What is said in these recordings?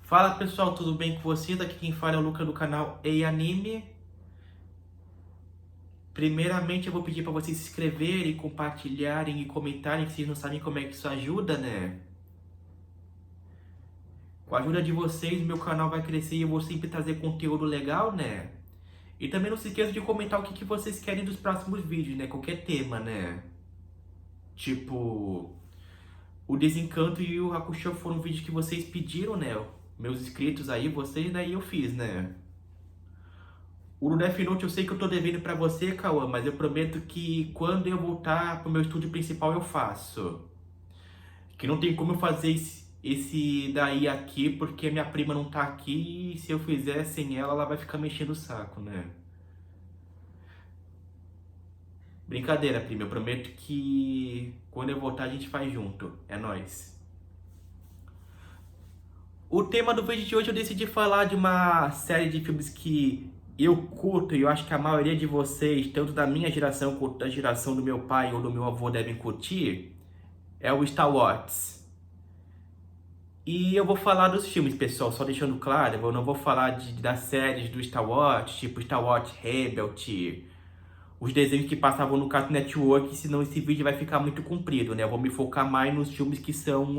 Fala pessoal, tudo bem com vocês? Aqui quem fala é o Luca do canal Ei Anime. Primeiramente eu vou pedir para vocês se inscreverem, compartilharem e comentarem, que vocês não sabem como é que isso ajuda, né? Com a ajuda de vocês, meu canal vai crescer e eu vou sempre trazer conteúdo legal, né? E também não se esqueça de comentar o que vocês querem dos próximos vídeos, né? Qualquer tema, né? Tipo, o Desencanto e o Hakusho foram vídeos que vocês pediram, né? Meus inscritos aí, vocês, daí eu fiz, né? O Death Note eu sei que eu tô devendo pra você, Cauã, mas eu prometo que quando eu voltar pro meu estúdio principal eu faço. Que não tem como eu fazer esse daí aqui, porque minha prima não tá aqui e se eu fizer sem ela, ela vai ficar mexendo o saco, né? Brincadeira, prima, eu prometo que quando eu voltar a gente faz junto. É nóis. O tema do vídeo de hoje eu decidi falar de uma série de filmes que eu curto e eu acho que a maioria de vocês, tanto da minha geração quanto da geração do meu pai ou do meu avô, devem curtir, é o Star Wars. E eu vou falar dos filmes, pessoal, só deixando claro, eu não vou falar das séries do Star Wars, tipo Star Wars Rebels, os desenhos que passavam no Cartoon Network, senão esse vídeo vai ficar muito comprido, né? Eu vou me focar mais nos filmes que são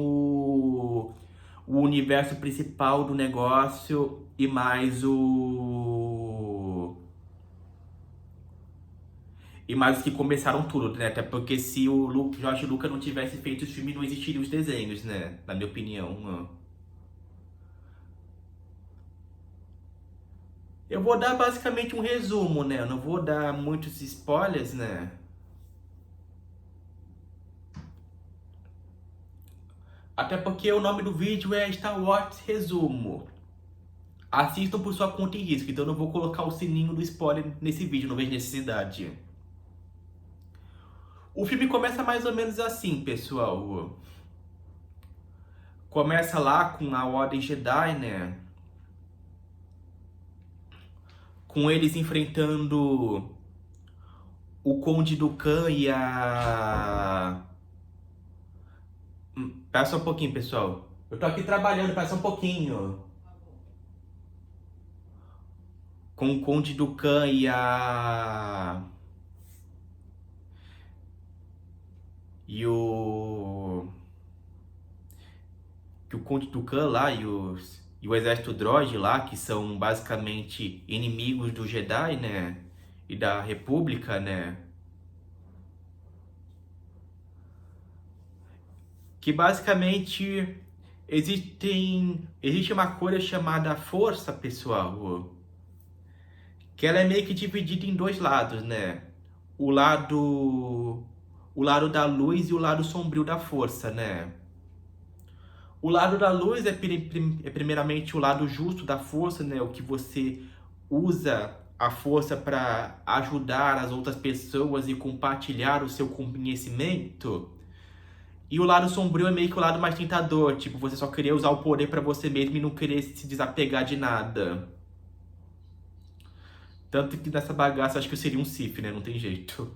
o universo principal do negócio e mais os que começaram tudo, né? Até porque se o George Lucas não tivesse feito os filmes, não existiriam os desenhos, né? Na minha opinião. Eu vou dar basicamente um resumo, né? Eu não vou dar muitos spoilers, né? Até porque o nome do vídeo é Star Wars Resumo. Assistam por sua conta e risco, então eu não vou colocar o sininho do spoiler nesse vídeo, não vejo necessidade. O filme começa mais ou menos assim, pessoal. Começa lá com a Ordem Jedi, né? Com eles enfrentando o Conde Dooku e a... Pera só um pouquinho, pessoal. Eu tô aqui trabalhando, pera só um pouquinho. Com o Conde Dooku e a... E o... Que o Conde Dooku lá e o Exército Droid lá, que são basicamente inimigos do Jedi, né? E da República, né? Que basicamente existe uma coisa chamada força, pessoal, que ela é meio que dividida em dois lados, né? O lado o lado da luz e o lado sombrio da força, né? O lado da luz é primeiramente o lado justo da força, né? O que você usa a força para ajudar as outras pessoas e compartilhar o seu conhecimento. E o lado sombrio é meio que o lado mais tentador, tipo, você só querer usar o poder pra você mesmo e não querer se desapegar de nada. Tanto que nessa bagaça acho que eu seria um Sith, né? Não tem jeito.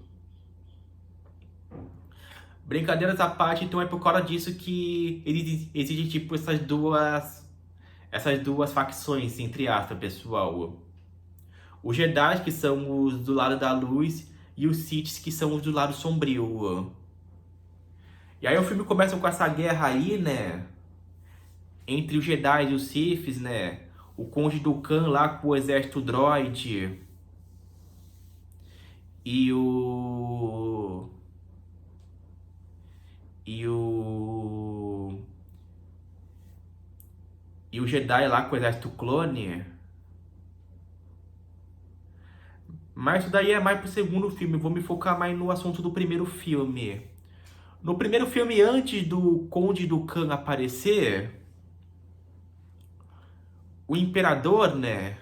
Brincadeiras à parte, então é por causa disso que existe tipo essas duas facções, entre aspas, pessoal. Os Jedi, que são os do lado da luz, e os Siths, que são os do lado sombrio. E aí o filme começa com essa guerra aí, né? Entre os Jedi e os Siths, né? O Conde Dooku lá com o exército droid. E o... E o... E o Jedi lá com o exército clone. Mas isso daí é mais pro segundo filme. Vou me focar mais no assunto do primeiro filme. No primeiro filme, antes do Conde Dooku aparecer, o Imperador, né?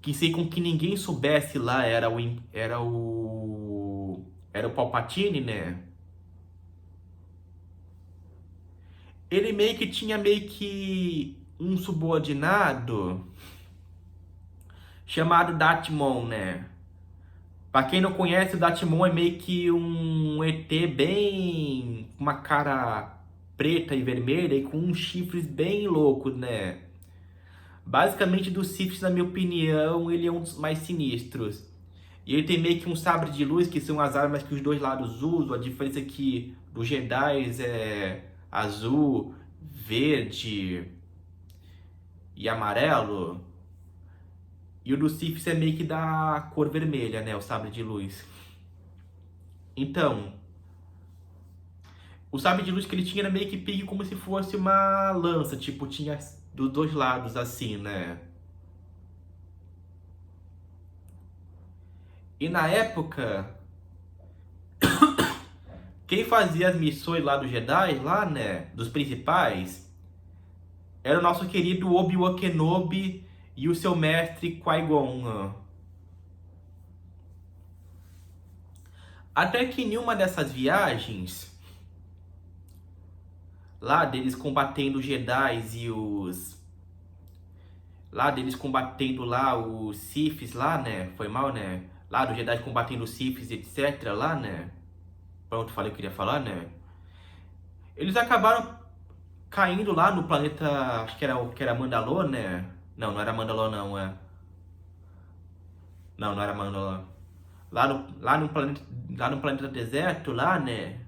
Que sei com que ninguém soubesse lá era o Palpatine, né? Ele meio que tinha meio que um subordinado chamado Datmon, né? Pra quem não conhece, o Datmon é meio que um ET bem... uma cara preta e vermelha e com uns chifres bem loucos, né? Basicamente, dos Siths, na minha opinião, ele é um dos mais sinistros. E ele tem meio que um sabre de luz, que são as armas que os dois lados usam. A diferença é que dos Jedi é azul, verde e amarelo. E o do Siths é meio que da cor vermelha, né? O sabre de luz. Então, o sabre de luz que ele tinha era meio que pique como se fosse uma lança. Tipo, tinha dos dois lados, assim, né? E na época, quem fazia as missões lá dos Jedi, lá, né? Dos principais, era o nosso querido Obi-Wan Kenobi e o seu mestre Qui-Gon. Até que em uma dessas viagens, lá deles combatendo os Jedi e os... Lá deles combatendo lá os Siths lá, né? Foi mal, né? Lá dos Jedi combatendo os Siths, etc. lá, né? Pronto, falei o que eu queria falar, né? Eles acabaram caindo lá no planeta, acho que era Mandalor, né? Não, não era Mandalor não, é. Não, não era Mandalor. Lá no planeta deserto, lá, né?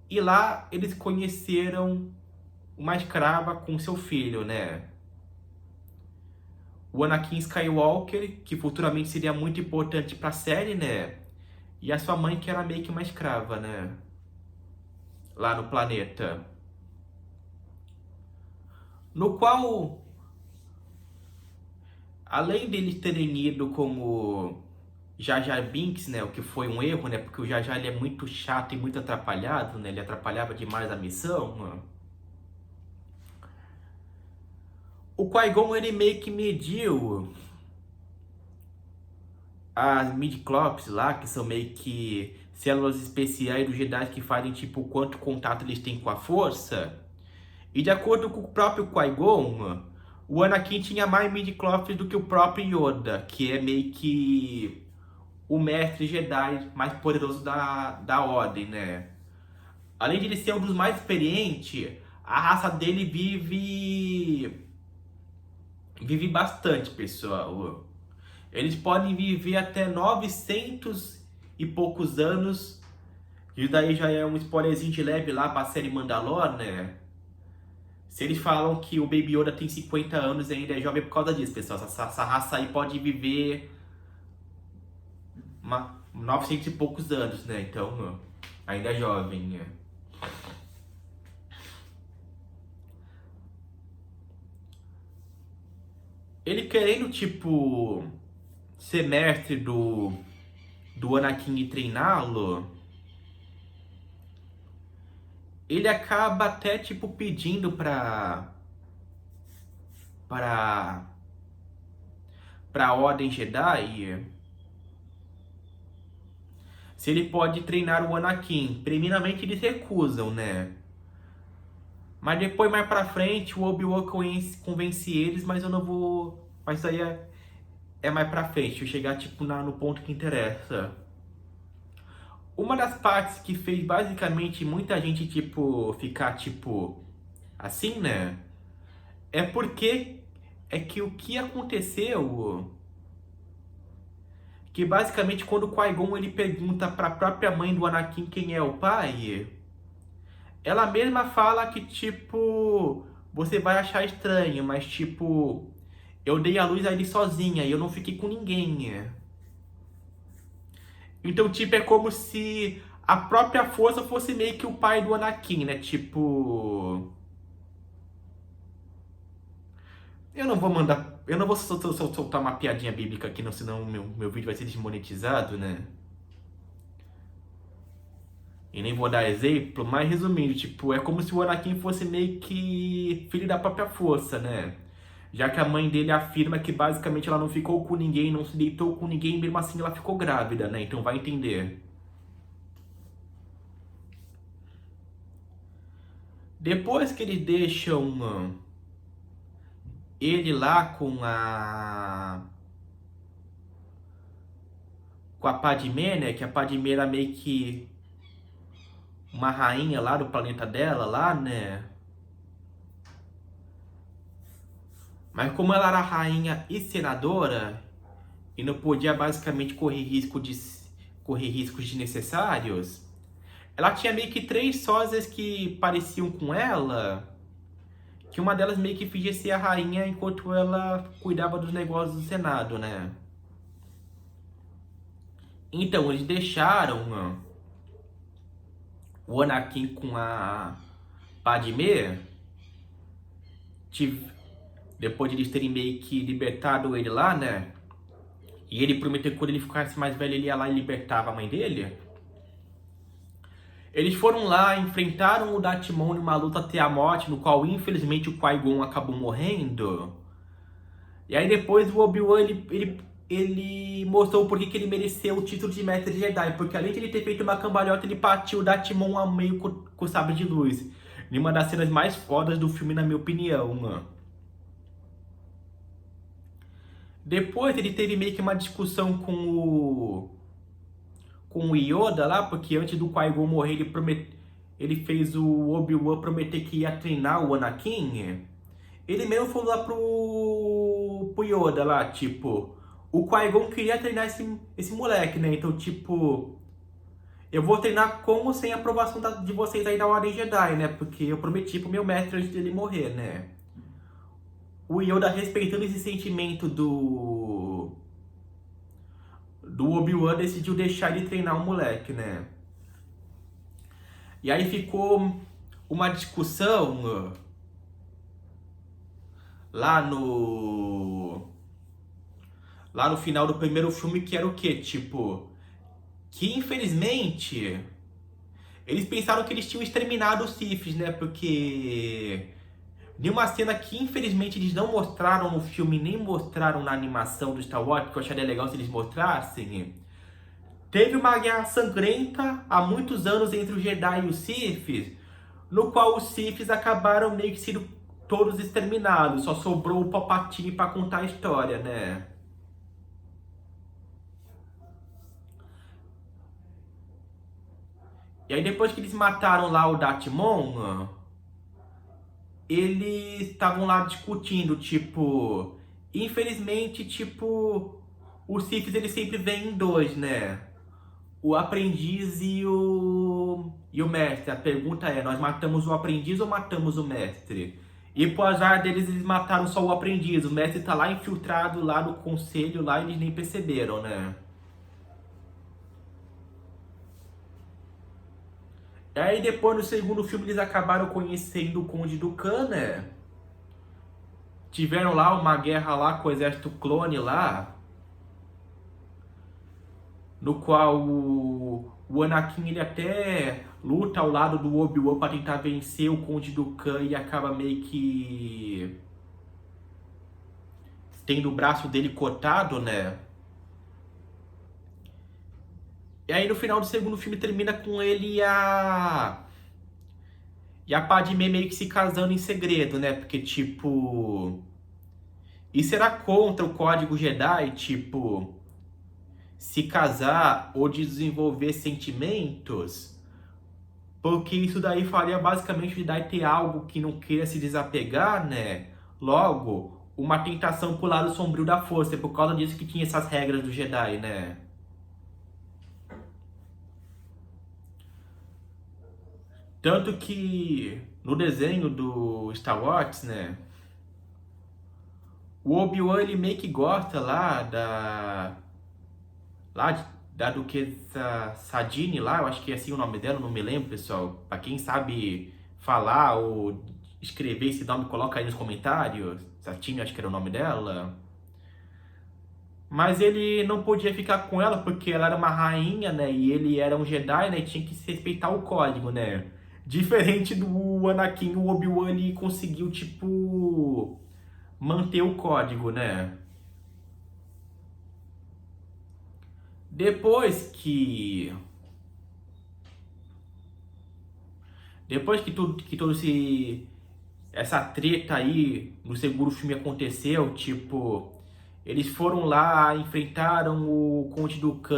E lá eles conheceram uma escrava com seu filho, né? O Anakin Skywalker, que futuramente seria muito importante pra série, né? E a sua mãe, que era meio que uma escrava, né? Lá no planeta. No qual, além deles terem ido como Jar Jar Binks, né? O que foi um erro, né? Porque o Jar Jar ele é muito chato e muito atrapalhado, né? Ele atrapalhava demais a missão, mano. O Qui-Gon, ele meio que mediu as midi-chlorians lá, que são meio que células especiais dos Jedi que fazem tipo quanto contato eles têm com a força. E de acordo com o próprio Qui-Gon, o Anakin tinha mais midi-chlorians do que o próprio Yoda, que é meio que o mestre Jedi mais poderoso da Ordem, né? Além de ele ser um dos mais experientes, a raça dele vive bastante, pessoal. Eles podem viver até 900 e poucos anos. E daí já é um spoilerzinho de leve lá pra série Mandalor, né? Se eles falam que o Baby Yoda tem 50 anos e ainda é jovem, é por causa disso, pessoal. Essa raça aí pode viver 900 e poucos anos, né? Então, ainda é jovem, né? Ele querendo, tipo, ser mestre do Anakin e treiná-lo, ele acaba até, tipo, pedindo pra, pra Ordem Jedi se ele pode treinar o Anakin. Primeiramente eles recusam, né? Mas depois, mais pra frente, o Obi-Wan convence eles, mas eu não vou... Mas isso aí é mais pra frente, eu chegar, tipo, no ponto que interessa. Uma das partes que fez, basicamente, muita gente, tipo, ficar, tipo, assim, né? É porque é que o que aconteceu... Que, basicamente, quando o Qui-Gon, ele pergunta pra própria mãe do Anakin quem é o pai... Ela mesma fala que, tipo, você vai achar estranho, mas, tipo, eu dei a luz a ele sozinha e eu não fiquei com ninguém. Então, tipo, é como se a própria força fosse meio que o pai do Anakin, né? Tipo. Eu não vou mandar. Eu não vou soltar uma piadinha bíblica aqui, não, senão meu vídeo vai ser desmonetizado, né? E nem vou dar exemplo, mas resumindo, tipo, é como se o Anakin fosse meio que filho da própria força, né? Já que a mãe dele afirma que basicamente ela não ficou com ninguém, não se deitou com ninguém, mesmo assim ela ficou grávida, né? Então vai entender. Depois que eles deixam ele lá com a Padmé, né? Que a Padmé era meio que uma rainha lá do planeta dela, lá, né? Mas como ela era rainha e senadora, e não podia basicamente correr riscos desnecessários, ela tinha meio que três sósias que pareciam com ela, que uma delas meio que fingia ser a rainha enquanto ela cuidava dos negócios do Senado, né? Então, eles deixaram o Anakin com a Padmé, depois de eles terem meio que libertado ele lá, né? E ele prometeu que quando ele ficasse mais velho ele ia lá e libertava a mãe dele. Eles foram lá, enfrentaram o Darth Maul numa luta até a morte, no qual infelizmente o Qui-Gon acabou morrendo. E aí depois o Obi-Wan ele mostrou por que ele mereceu o título de Mestre Jedi, porque além de ele ter feito uma cambalhota, ele partiu o Darth Maul ao meio com o sabre de luz. Em uma das cenas mais fodas do filme, na minha opinião, mano. Depois ele teve meio que uma discussão com o Yoda lá, porque antes do Qui-Gon morrer, ele fez o Obi-Wan prometer que ia treinar o Anakin. Ele mesmo falou lá pro Yoda lá, tipo, o Qui-Gon queria treinar esse moleque, né? Então, tipo, eu vou treinar com ou sem a aprovação de vocês aí da Ordem Jedi, né? Porque eu prometi pro meu mestre antes dele morrer, né? O Yoda respeitando esse sentimento do Obi-Wan decidiu deixar ele treinar o moleque, né? E aí ficou uma discussão lá no final do primeiro filme, que era o quê? Tipo, que infelizmente eles pensaram que eles tinham exterminado os Siths, né? Porque de uma cena que infelizmente eles não mostraram no filme, nem mostraram na animação do Star Wars, que eu acharia legal se eles mostrassem. Teve uma guerra sangrenta há muitos anos entre os Jedi e os Siths, no qual os Siths acabaram meio que sendo todos exterminados. Só sobrou o Palpatine para contar a história, né? E aí depois que eles mataram lá o Darth Maul, eles estavam lá discutindo, tipo, infelizmente, tipo, os Siths eles sempre vêm em dois, né? O aprendiz e o mestre. A pergunta é, nós matamos o aprendiz ou matamos o mestre? E pro azar deles, eles mataram só o aprendiz. O mestre tá lá infiltrado lá no conselho, lá eles nem perceberam, né? E aí depois no segundo filme eles acabaram conhecendo o Conde Dooku, né? Tiveram lá uma guerra lá com o exército clone lá, no qual o Anakin ele até luta ao lado do Obi-Wan para tentar vencer o Conde Dooku e acaba meio que tendo o braço dele cortado, né? E aí no final do segundo filme termina com ele e a Padmé meio que se casando em segredo, né? Porque tipo, isso era contra o código Jedi, tipo, se casar ou desenvolver sentimentos, porque isso daí faria basicamente o Jedi ter algo que não queira se desapegar, né? Logo, uma tentação pro lado sombrio da força. É por causa disso que tinha essas regras do Jedi, né? Tanto que no desenho do Star Wars, né? O Obi-Wan ele meio que gosta da Duquesa Sadine lá, eu acho que é assim o nome dela, não me lembro, pessoal. Pra quem sabe falar ou escrever esse nome, coloca aí nos comentários. Satine, acho que era o nome dela. Mas ele não podia ficar com ela porque ela era uma rainha, né? E ele era um Jedi, né? E tinha que respeitar o código, né? Diferente do Anakin, o Obi-Wan ele conseguiu, tipo, manter o código, né? Depois que todo essa treta aí no segundo filme aconteceu, tipo, eles foram lá, enfrentaram o Conde Dooku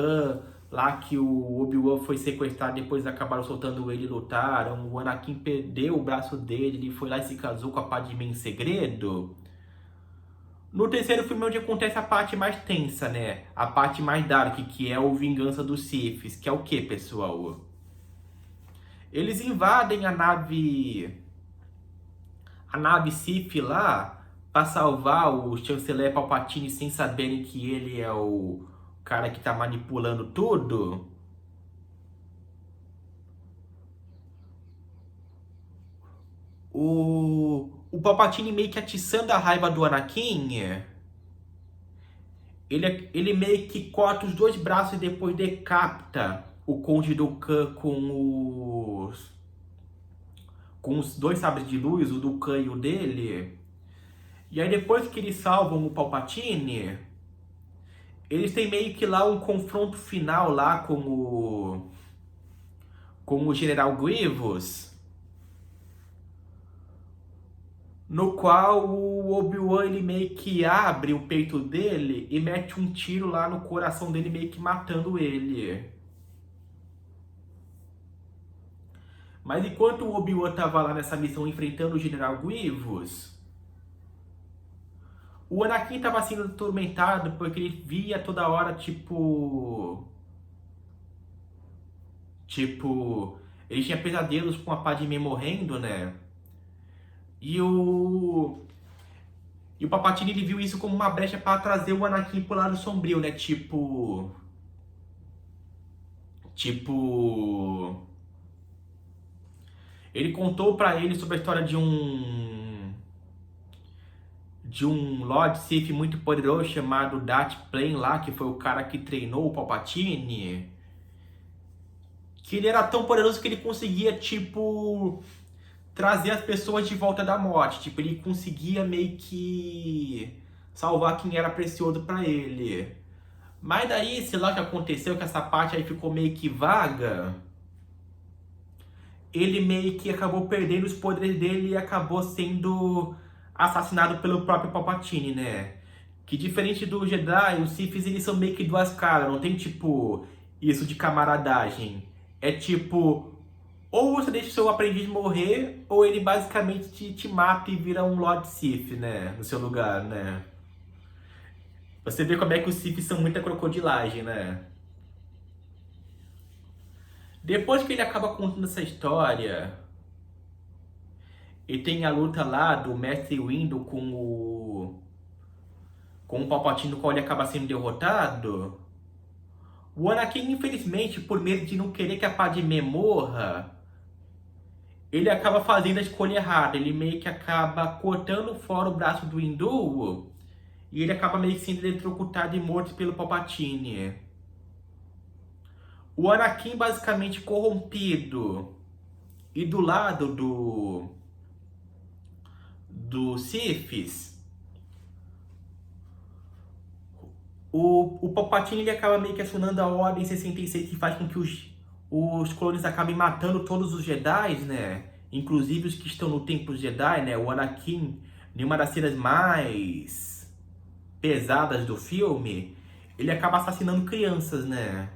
lá que o Obi-Wan foi sequestrado, depois acabaram soltando ele e lutaram. O Anakin perdeu o braço dele, ele foi lá e se casou com a Padmé em segredo. No terceiro filme é onde acontece a parte mais tensa, né? A parte mais dark, que é o Vingança dos Siths, que é o que, pessoal? Eles invadem a nave Sith lá pra salvar o chanceler Palpatine sem saberem que ele é o cara que tá manipulando tudo. O Palpatine meio que atiçando a raiva do Anakin, ele meio que corta os dois braços e depois decapita o Conde Dooku com os dois sabres de luz, o Dooku e o dele. E aí depois que eles salvam o Palpatine, eles têm meio que lá um confronto final lá com o General Grievous, no qual o Obi-Wan ele meio que abre o peito dele e mete um tiro lá no coração dele, meio que matando ele. Mas enquanto o Obi-Wan tava lá nessa missão enfrentando o General Grievous, o Anakin tava sendo atormentado porque ele via toda hora, ele tinha pesadelos com a Padmé morrendo, né? E o Palpatine ele viu isso como uma brecha para trazer o Anakin pro lado sombrio, né? Ele contou pra ele sobre a história de um Lord Sith muito poderoso chamado Darth Plain lá, que foi o cara que treinou o Palpatine. Que ele era tão poderoso que ele conseguia, trazer as pessoas de volta da morte. Ele conseguia meio que salvar quem era precioso pra ele. Mas daí, sei lá o que aconteceu, que essa parte aí ficou meio que vaga. Ele meio que acabou perdendo os poderes dele e acabou sendo assassinado pelo próprio Palpatine, né? Que diferente do Jedi, os Siths eles são meio que duas caras, não tem isso de camaradagem. É ou você deixa o seu aprendiz morrer, ou ele basicamente te mata e vira um Lord Sith, né? No seu lugar, né? Você vê como é que os Siths são muita crocodilagem, né? Depois que ele acaba contando essa história, e tem a luta lá do Mestre Windu com o Palpatine, no qual ele acaba sendo derrotado. O Anakin, infelizmente, por medo de não querer que a Padmé morra, ele acaba fazendo a escolha errada. Ele meio que acaba cortando fora o braço do Windu e ele acaba meio que sendo eletrocutado e morto pelo Palpatine. O Anakin basicamente corrompido e do lado do Siths, o Palpatine ele acaba meio que acionando a Ordem 66, que faz com que os clones acabem matando todos os Jedi, né? Inclusive os que estão no Templo Jedi, né? O Anakin, em uma das cenas mais pesadas do filme, ele acaba assassinando crianças, né?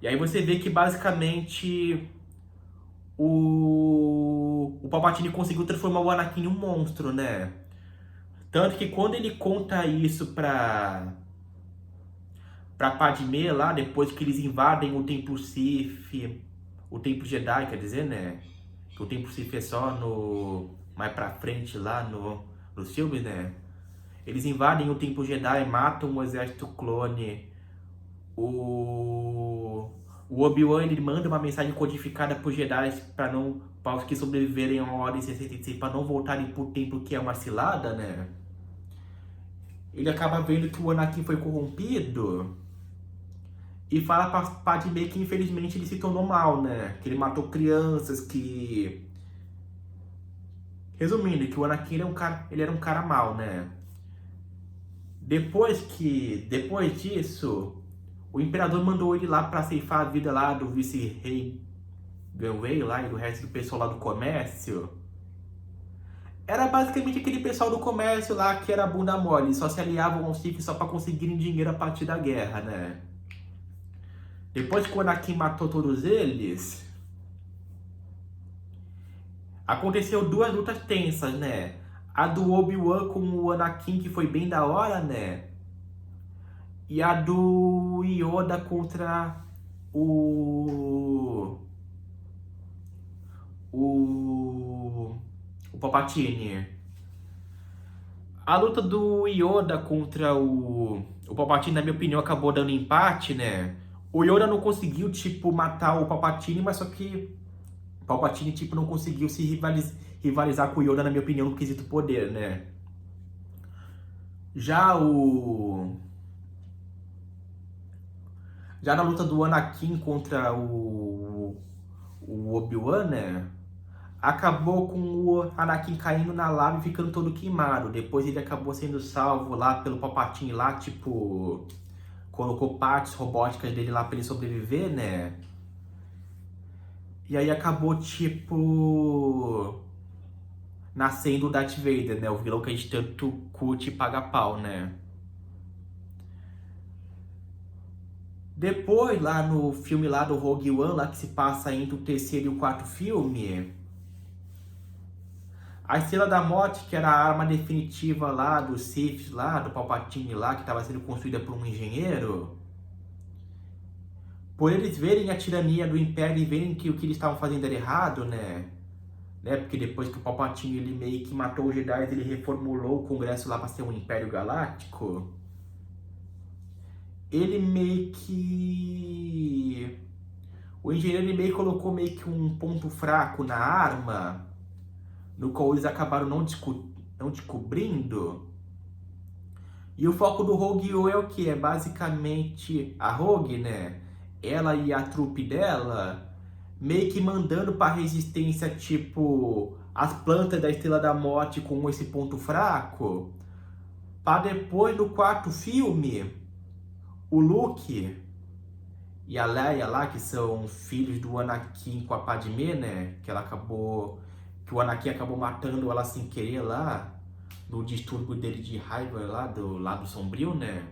E aí você vê que basicamente o Palpatine conseguiu transformar o Anakin em um monstro, né? Tanto que quando ele conta isso pra Padmé lá, depois que eles invadem o Templo Sith, o Templo Jedi, quer dizer, né? Que o Templo Sith é só mais pra frente lá nos filmes, né? Eles invadem o Templo Jedi, matam o exército clone. O Obi-Wan ele manda uma mensagem codificada pros Jedi para os que sobreviverem à Ordem 66 para não voltarem pro templo, que é uma cilada, né? Ele acaba vendo que o Anakin foi corrompido e fala pra Padmé que infelizmente ele se tornou mal, né? Que ele matou crianças, que... Resumindo, que o Anakin ele era um cara mau, né? Depois disso, o Imperador mandou ele lá pra ceifar a vida lá do vice-rei Ganwei lá e do resto do pessoal lá do comércio. Era basicamente aquele pessoal do comércio lá que era bunda mole, só se aliavam aos Sith só pra conseguirem dinheiro a partir da guerra, né? Depois que o Anakin matou todos eles, aconteceu duas lutas tensas, né? A do Obi-Wan com o Anakin, que foi bem da hora, né? E a do Yoda contra o... O Palpatine. A luta do Yoda contra o Palpatine, na minha opinião, acabou dando empate, né? O Yoda não conseguiu, tipo, matar o Palpatine, mas só que o Palpatine, tipo, não conseguiu se rivalizar com o Yoda, na minha opinião, no quesito poder, né? Já o... Já na luta do Anakin contra o Obi-Wan, né? Acabou com o Anakin caindo na lava e ficando todo queimado. Depois ele acabou sendo salvo lá pelo Palpatine lá, tipo... Colocou partes robóticas dele lá pra ele sobreviver, né? E aí acabou, tipo... Nascendo o Darth Vader, né? O vilão que a gente tanto curte e paga pau, né? Depois, lá no filme lá do Rogue One, lá que se passa entre o terceiro e o quarto filme, a Estrela da Morte, que era a arma definitiva lá do Sith, lá do Palpatine lá, que estava sendo construída por um engenheiro, por eles verem a tirania do Império e verem que o que eles estavam fazendo era errado, né? Porque depois que o Palpatine ele meio que matou os Jedi, ele reformulou o Congresso lá para ser um Império Galáctico. Ele meio que... O engenheiro ele meio que colocou meio que um ponto fraco na arma, no qual eles acabaram não descobrindo. E o foco do Rogue One é o que? É basicamente a Rogue, né? Ela e a trupe dela meio que mandando para resistência, tipo, as plantas da Estrela da Morte com esse ponto fraco, para depois no quarto filme, o Luke e a Leia lá, que são filhos do Anakin com a Padmé, né? Que o Anakin acabou matando ela sem querer lá, no distúrbio dele de raiva lá do lado sombrio, né?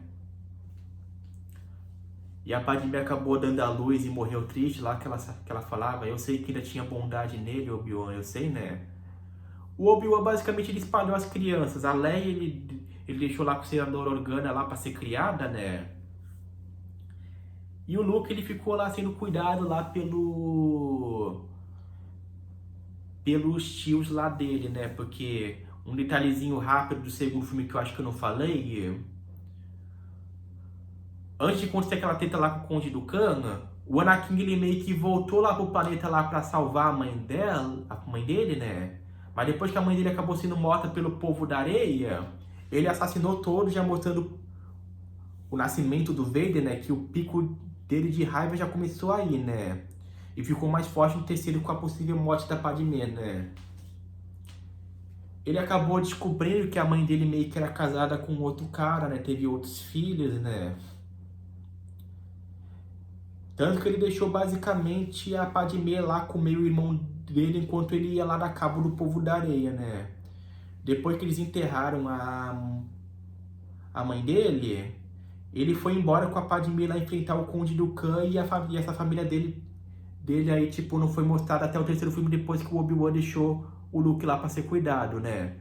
E a Padmé acabou dando a luz e morreu triste lá, que ela falava, eu sei que ainda tinha bondade nele, Obi-Wan, eu sei, né? O Obi-Wan basicamente ele espalhou as crianças, a Leia ele deixou lá com o senador Organa lá pra ser criada, né? E o Luke ele ficou lá sendo cuidado lá pelos tios lá dele, né? Porque um detalhezinho rápido do segundo filme que eu acho que eu não falei, antes de acontecer aquela treta lá com o Conde do Cana, o Anakin ele meio que voltou lá pro planeta lá pra salvar a mãe dele, né? Mas depois que a mãe dele acabou sendo morta pelo povo da areia, ele assassinou todos, já mostrando o nascimento do Vader, né? Que o pico dele de raiva já começou aí, né? E ficou mais forte no terceiro com a possível morte da Padmé, né? Ele acabou descobrindo que a mãe dele meio que era casada com outro cara, né? Teve outros filhos, né? Tanto que ele deixou basicamente a Padmé lá comer o irmão dele enquanto ele ia lá dar cabo do povo da areia, né? Depois que eles enterraram a mãe dele, ele foi embora com a Padmé lá enfrentar o Conde do Khan e essa família dele aí, tipo, não foi mostrada até o terceiro filme depois que o Obi-Wan deixou o Luke lá pra ser cuidado, né?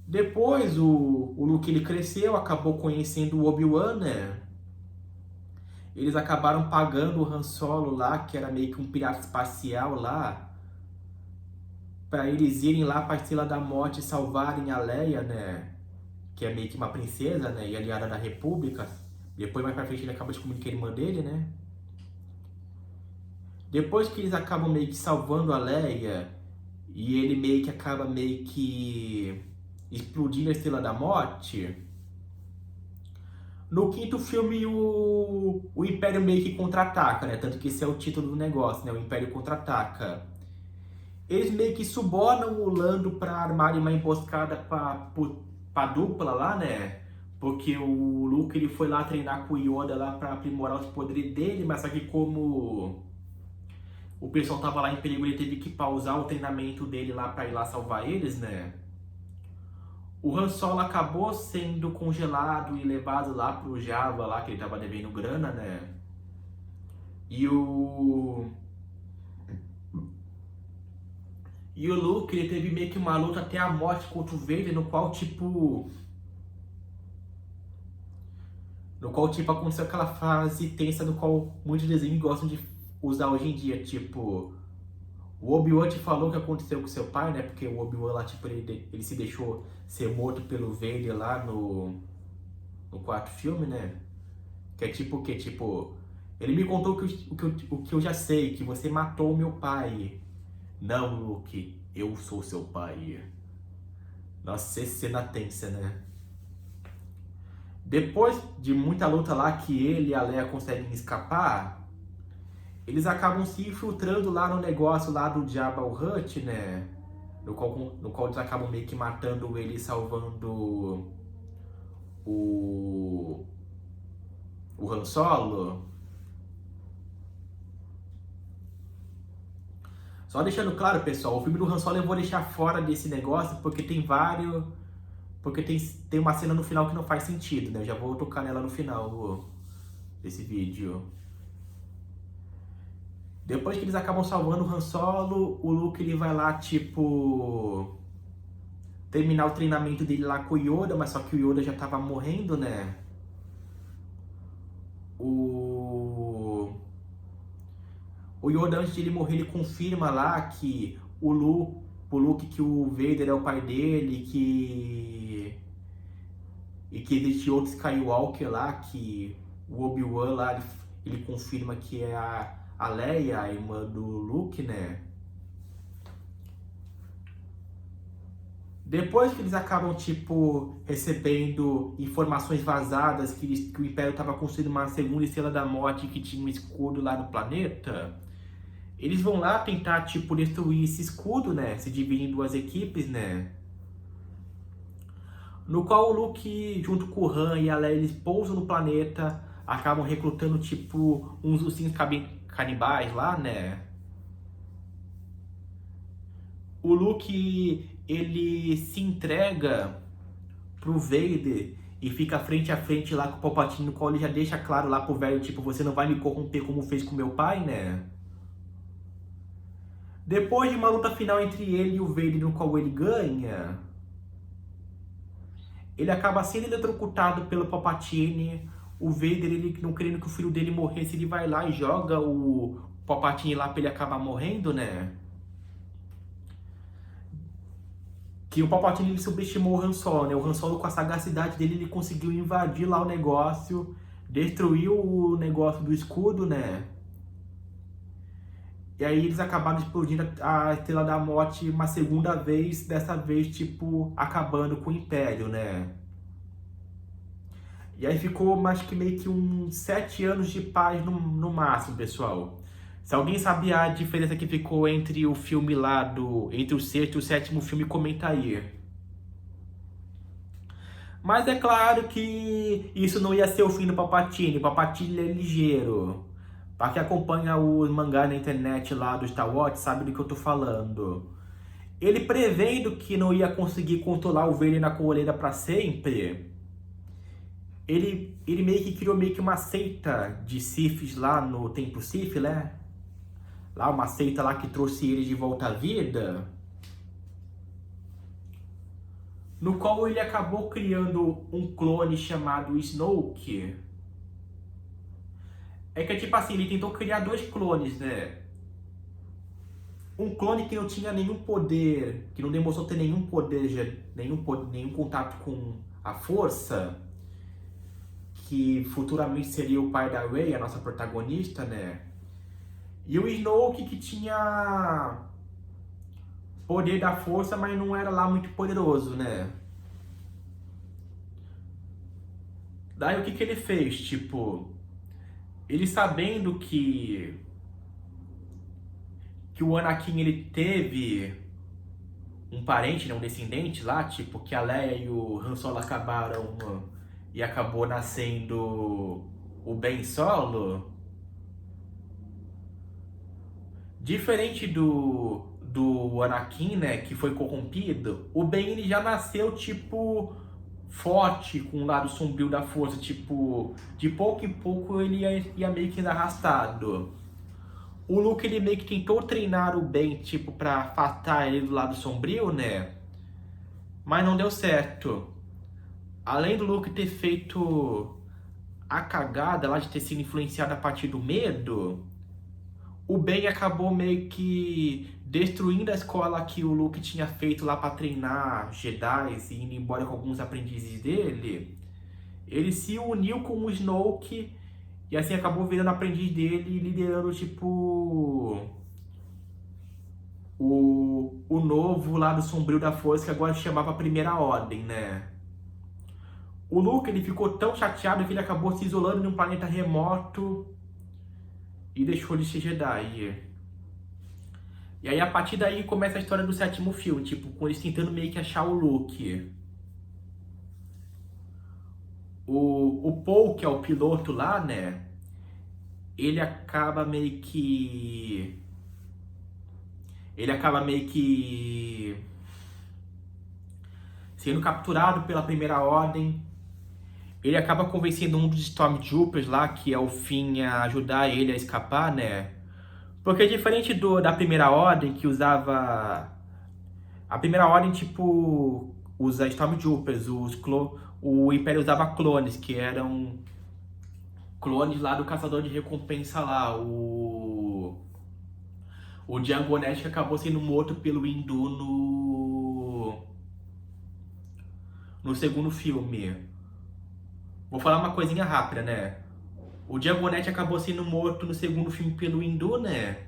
Depois o Luke ele cresceu, acabou conhecendo o Obi-Wan, né? Eles acabaram pagando o Han Solo lá, que era meio que um pirata espacial lá, pra eles irem lá pra Estrela da Morte e salvarem a Leia, né? Que é meio que uma princesa, né? E aliada da República. Depois, mais pra frente, ele acaba descobrindo que é irmã dele, né? Depois que eles acabam meio que salvando a Leia, e ele meio que acaba meio que explodindo a Estrela da Morte, no quinto filme o Império meio que contra-ataca, né? Tanto que esse é o título do negócio, né? O Império contra-ataca. Eles meio que subornam o Lando pra armarem uma emboscada pra dupla lá, né? Porque o Luke ele foi lá treinar com o Yoda lá pra aprimorar os poderes dele, mas só que como o pessoal tava lá em perigo, ele teve que pausar o treinamento dele lá pra ir lá salvar eles, né? O Han Solo acabou sendo congelado e levado lá pro Java lá, que ele tava devendo grana, né? E o... E o Luke, ele teve meio que uma luta até a morte contra o Vader, no qual, tipo... No qual, tipo, aconteceu aquela fase tensa no qual muitos desenhos gostam de usar hoje em dia, tipo... O Obi-Wan te falou o que aconteceu com seu pai, né? Porque o Obi-Wan lá, tipo, ele se deixou ser morto pelo Vader lá no quarto filme, né? Que é tipo o quê? Tipo... Ele me contou o que eu já sei, que você matou o meu pai. Não, Luke, eu sou seu pai. Nossa, essa cena tensa, né? Depois de muita luta lá que ele e a Leia conseguem escapar, eles acabam se infiltrando lá no negócio lá do Jabba o Hutt, né? No qual eles acabam meio que matando ele e salvando o, o Han Solo. Só deixando claro, pessoal, o filme do Han Solo eu vou deixar fora desse negócio porque tem vários... Porque tem uma cena no final que não faz sentido, né? Eu já vou tocar nela no final desse vídeo. Depois que eles acabam salvando o Han Solo, o Luke ele vai lá, tipo, terminar o treinamento dele lá com o Yoda, mas só que o Yoda já tava morrendo, né? O, o Yoda, antes de ele morrer, ele confirma lá que o Luke que o Vader é o pai dele, e que existe outro Skywalker lá, que o Obi-Wan lá, ele confirma que é a Leia, a irmã do Luke, né? Depois que eles acabam, tipo, recebendo informações vazadas que o Império estava construindo uma segunda Estrela da Morte que tinha um escudo lá no planeta, eles vão lá tentar, tipo, destruir esse escudo, né? Se dividir em duas equipes, né? No qual o Luke, junto com o Han e a Leia, eles pousam no planeta, acabam recrutando, tipo, uns ursinhos canibais lá, né? O Luke, ele se entrega pro Vader e fica frente a frente lá com o Palpatine, no qual ele já deixa claro lá pro velho, tipo, você não vai me corromper como fez com meu pai, né? Depois de uma luta final entre ele e o Vader, no qual ele ganha, ele acaba sendo eletrocutado pelo Palpatine. O Vader, ele não querendo que o filho dele morresse, ele vai lá e joga o Palpatine lá pra ele acabar morrendo, né? Que o Palpatine ele subestimou o Han Solo, né? O Han Solo, com a sagacidade dele, ele conseguiu invadir lá o negócio, destruiu o negócio do escudo, né? E aí eles acabaram explodindo a Estrela da Morte uma segunda vez, dessa vez, tipo, acabando com o Império, né? E aí ficou, mais que meio que uns 7 anos de paz no máximo, pessoal. Se alguém sabia a diferença que ficou entre o filme lá entre o sexto e o sétimo filme, comenta aí. Mas é claro que isso não ia ser o fim do Palpatine. O Palpatine é ligeiro. Para quem acompanha os mangás na internet lá do Star Wars, sabe do que eu tô falando. Ele prevendo que não ia conseguir controlar o Vader na coleira para sempre, ele meio que criou meio que uma seita de Siths lá no Templo Sith, né? Lá uma seita lá que trouxe ele de volta à vida, no qual ele acabou criando um clone chamado Snoke. É que tipo assim, ele tentou criar dois clones, né? Um clone que não tinha nenhum poder, que não demonstrou ter nenhum poder, nenhum contato com a força, que futuramente seria o pai da Rey, a nossa protagonista, né? E o Snoke que tinha poder da força, mas não era lá muito poderoso, né? Daí o que ele fez? Tipo, ele sabendo que o Anakin ele teve um parente, né, um descendente lá, tipo, que a Leia e o Han Solo acabaram e acabou nascendo o Ben Solo. Diferente do Anakin, né, que foi corrompido, o Ben ele já nasceu tipo forte com o lado sombrio da força, tipo, de pouco em pouco ele ia meio que sendo arrastado. O Luke, ele meio que tentou treinar o Ben, tipo, pra afastar ele do lado sombrio, né? Mas não deu certo. Além do Luke ter feito a cagada lá de ter sido influenciado a partir do medo, o Ben acabou meio que destruindo a escola que o Luke tinha feito lá pra treinar Jedi e indo embora com alguns aprendizes dele. Ele se uniu com o Snoke e assim acabou virando aprendiz dele e liderando, tipo, o novo lado sombrio da força que agora se chamava Primeira Ordem, né? O Luke, ele ficou tão chateado que ele acabou se isolando em um planeta remoto e deixou de ser Jedi. E aí a partir daí começa a história do sétimo filme, tipo, com eles tentando meio que achar o Luke. O Paul, que é o piloto lá, né? Ele acaba meio que. Ele acaba meio que sendo capturado pela Primeira Ordem. Ele acaba convencendo um dos Stormtroopers lá, que é o Finn, a ajudar ele a escapar, né? Porque diferente da Primeira Ordem, que usava... A Primeira Ordem, tipo, usa Stormtroopers, o Império usava clones, que eram clones lá do Caçador de Recompensa lá, o Jango Fett que acabou sendo morto pelo Hindu no segundo filme. Vou falar uma coisinha rápida, né? O Jango Fett acabou sendo morto no segundo filme pelo Hindu, né?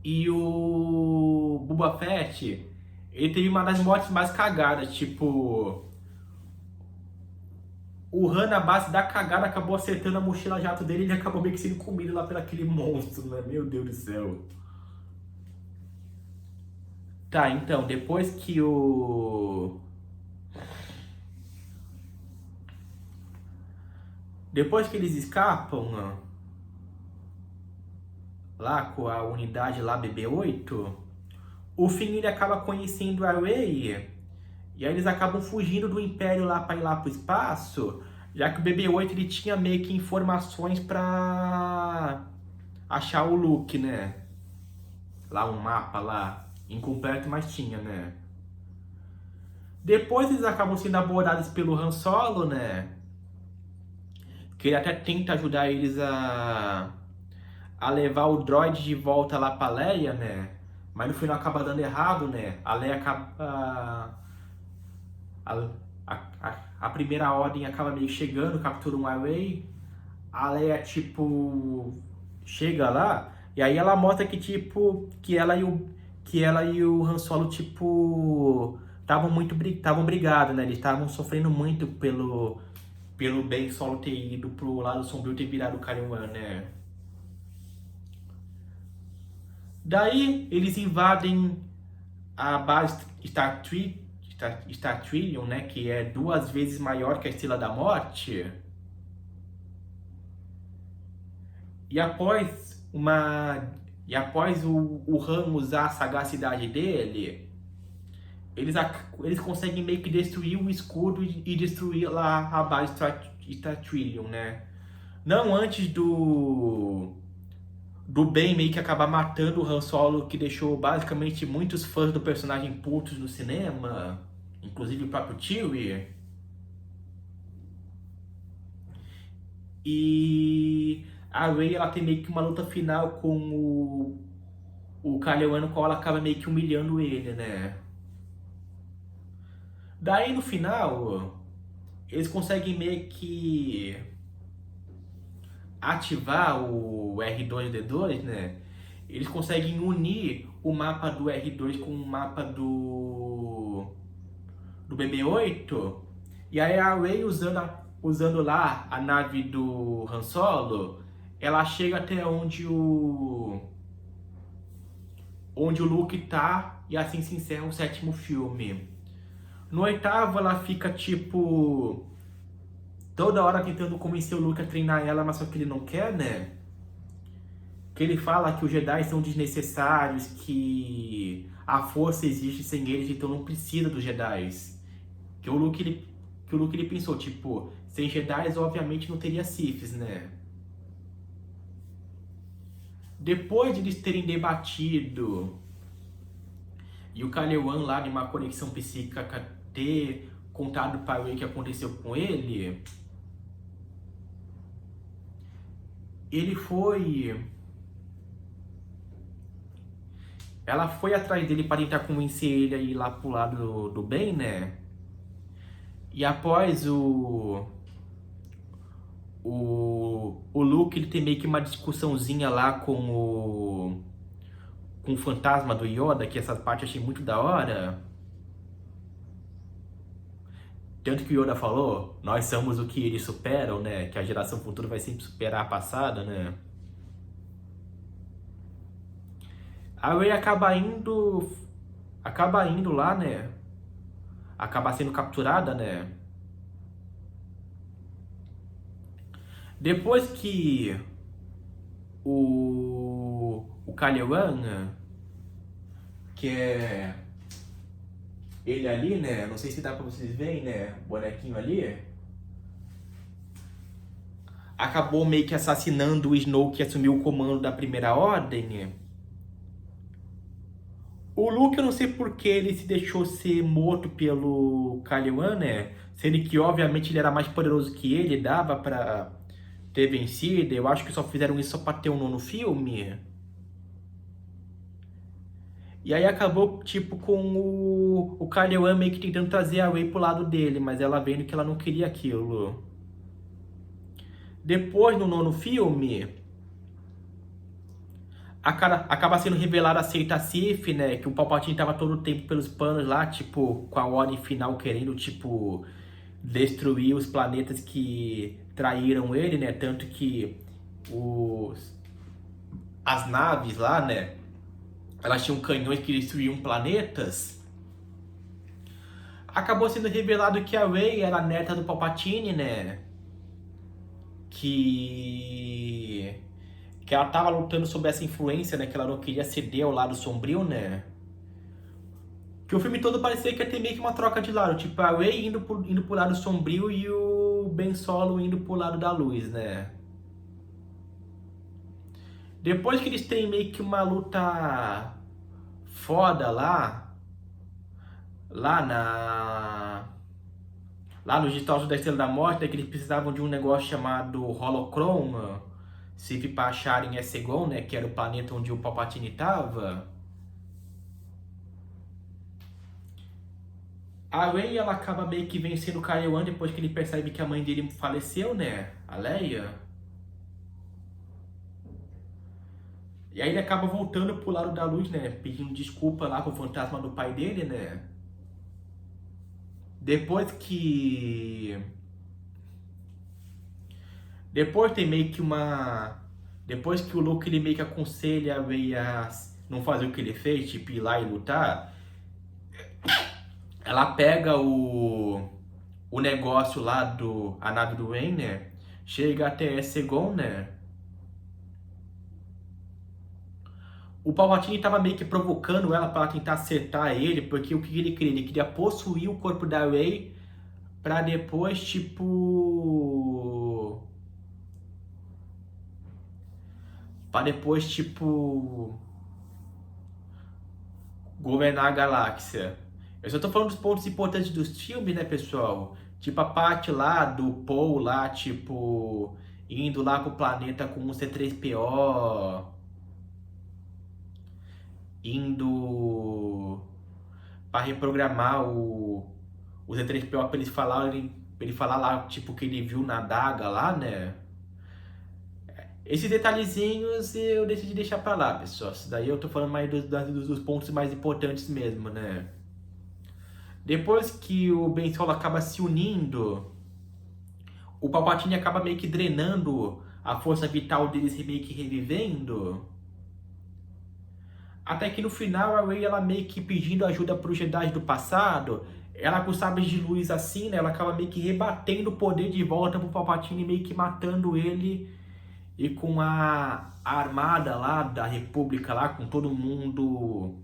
E o Boba Fett, ele teve uma das mortes mais cagadas, tipo... O Han, na base da cagada, acabou acertando a mochila jato dele e ele acabou meio que sendo comido lá pelaquele monstro, né? Meu Deus do céu. Tá, então, depois que o... Depois que eles escapam, né, lá com a unidade lá BB-8, o Finn ele acaba conhecendo a Rey e aí eles acabam fugindo do Império lá para ir lá pro espaço, já que o BB-8 ele tinha meio que informações pra achar o Luke, né? Lá um mapa lá, incompleto, mas tinha, né? Depois eles acabam sendo abordados pelo Han Solo, né? Que ele até tenta ajudar eles a levar o droid de volta lá pra Leia, né? Mas no final acaba dando errado, né? A Leia acaba... A Primeira Ordem acaba meio chegando, captura um Rey. A Leia, tipo... Chega lá, e aí ela mostra que, tipo... Que ela e o Han Solo, tipo... Estavam brigados, né? Eles estavam sofrendo muito pelo Ben Solo ter ido pro lado sombrio e ter virado o Kylo, né? Daí eles invadem a base Star Trillium, né, que é 2 vezes maior que a Estrela da Morte. E após o Han usar a sagacidade dele, eles conseguem meio que destruir o escudo e destruir lá a base Star Trillium, né? Não antes do Ben meio que acabar matando o Han Solo, que deixou basicamente muitos fãs do personagem putos no cinema, inclusive o próprio Chewie. E a Rey, ela tem meio que uma luta final com o Kylo Ren, no qual ela acaba meio que humilhando ele, né? Daí no final, eles conseguem meio que ativar o R2-D2, né? Eles conseguem unir o mapa do R2 com o mapa do BB-8. E aí a Rey, usando lá a nave do Han Solo, ela chega até onde o Luke tá, e assim se encerra o sétimo filme. No oitavo, ela fica tipo toda hora tentando convencer o Luke a treinar ela, mas só que ele não quer, né? Que ele fala que os Jedi são desnecessários, que a força existe sem eles, então não precisa dos Jedi. Que o que o Luke ele pensou, tipo, sem Jedi obviamente não teria Siths, né? Depois de eles terem debatido e o Kylo Ren lá, numa conexão psíquica, ter contado para ele o que aconteceu com ele, ele foi... Ela foi atrás dele para tentar convencer ele a ir lá pro lado do bem, né? E após o Luke, ele tem meio que uma discussãozinha lá com o fantasma do Yoda, que essa parte eu achei muito da hora. Tanto que o Yoda falou, nós somos o que eles superam, né? Que a geração futura vai sempre superar a passada, né? A Rey acaba indo lá, né? Acaba sendo capturada, né? Depois que o Kylo Ren, que é ele ali, né? Não sei se dá pra vocês verem, né? O bonequinho ali. Acabou meio que assassinando o Snoke que assumiu o comando da Primeira Ordem. O Luke, eu não sei por que ele se deixou ser morto pelo Kylo Ren, né? Sendo que, obviamente, ele era mais poderoso que ele, dava pra ter vencido. Eu acho que só fizeram isso só pra ter um nono filme. E aí acabou, tipo, com o Kylo Ren meio que tentando trazer a Rey pro lado dele, mas ela vendo que ela não queria aquilo. Depois, no nono filme, acaba sendo revelada a seita Sith, né? Que o Palpatine tava todo o tempo pelos panos lá, tipo, com a ordem final querendo, tipo, destruir os planetas que traíram ele, né? Tanto que as naves lá, né? Elas tinham canhões que destruíam planetas. Acabou sendo revelado que a Rey era a neta do Palpatine, né? Que ela tava lutando sob essa influência, né? Que ela não queria ceder ao lado sombrio, né? Que o filme todo parecia que ia ter meio que uma troca de lado. Tipo, a Rey indo pro lado sombrio e o Ben Solo indo pro lado da luz, né? Depois que eles têm meio que uma luta foda lá na... Lá no Digital da Estrela da Morte, né, que eles precisavam de um negócio chamado Holocron, se para acharem Essegon, né, que era o planeta onde o Palpatine tava. A Rey, ela acaba meio que vencendo o Kylo Ren depois que ele percebe que a mãe dele faleceu, né, a Leia. E aí ele acaba voltando pro lado da luz, né, pedindo desculpa lá pro fantasma do pai dele, né. Depois tem meio que uma... Depois que o Luke ele meio que aconselha a Rey a não fazer o que ele fez, tipo ir lá e lutar, ela pega o negócio lá a nave do Rey, né? Chega até Essegon, né? O Palpatine tava meio que provocando ela para tentar acertar ele, porque o que ele queria? Ele queria possuir o corpo da Rey pra depois, tipo... Pra depois, tipo... governar a galáxia. Eu só tô falando dos pontos importantes dos filmes, né, pessoal? Tipo a parte lá do Paul lá, tipo, indo lá pro planeta com um C3PO, indo para reprogramar o C3PO pra ele falar lá, tipo, que ele viu na adaga lá, né? Esses detalhezinhos eu decidi deixar pra lá, pessoal. Isso daí eu tô falando mais dos pontos mais importantes mesmo, né? Depois que o Ben Solo acaba se unindo, o Palpatine acaba meio que drenando a força vital deles meio que revivendo. Até que no final a Rey ela meio que pedindo ajuda para os Jedi do passado. Ela com sabres de luz assim, né? Ela acaba meio que rebatendo o poder de volta pro Palpatine, meio que matando ele. E com a armada lá da República lá, com todo mundo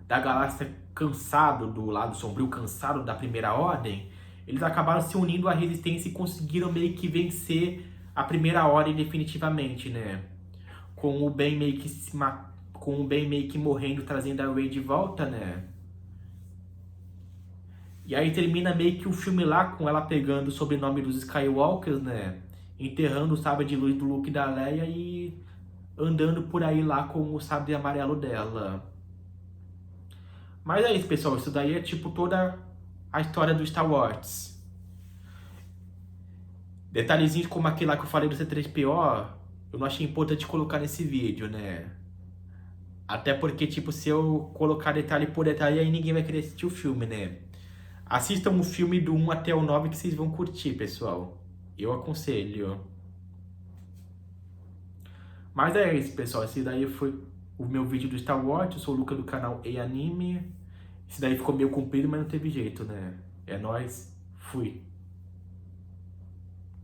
da galáxia cansado do lado sombrio, cansado da Primeira Ordem, eles acabaram se unindo à Resistência e conseguiram meio que vencer a Primeira Ordem definitivamente, né? Com o Ben meio que com o Ben meio que morrendo, trazendo a Rey de volta, né? E aí termina meio que o filme lá com ela pegando o sobrenome dos Skywalkers, né? Enterrando o sabre de luz do Luke e da Leia e andando por aí lá com o sabre amarelo dela. Mas é isso, pessoal. Isso daí é tipo toda a história do Star Wars. Detalhezinhos como aquele lá que eu falei do C3PO, eu não achei importante colocar nesse vídeo, né? Até porque, tipo, se eu colocar detalhe por detalhe, aí ninguém vai querer assistir o filme, né? Assistam o filme do 1 até o 9 que vocês vão curtir, pessoal. Eu aconselho. Mas é isso, pessoal. Esse daí foi o meu vídeo do Star Wars. Eu sou o Luca do canal E Anime. Esse daí ficou meio comprido, mas não teve jeito, né? É nóis. Fui.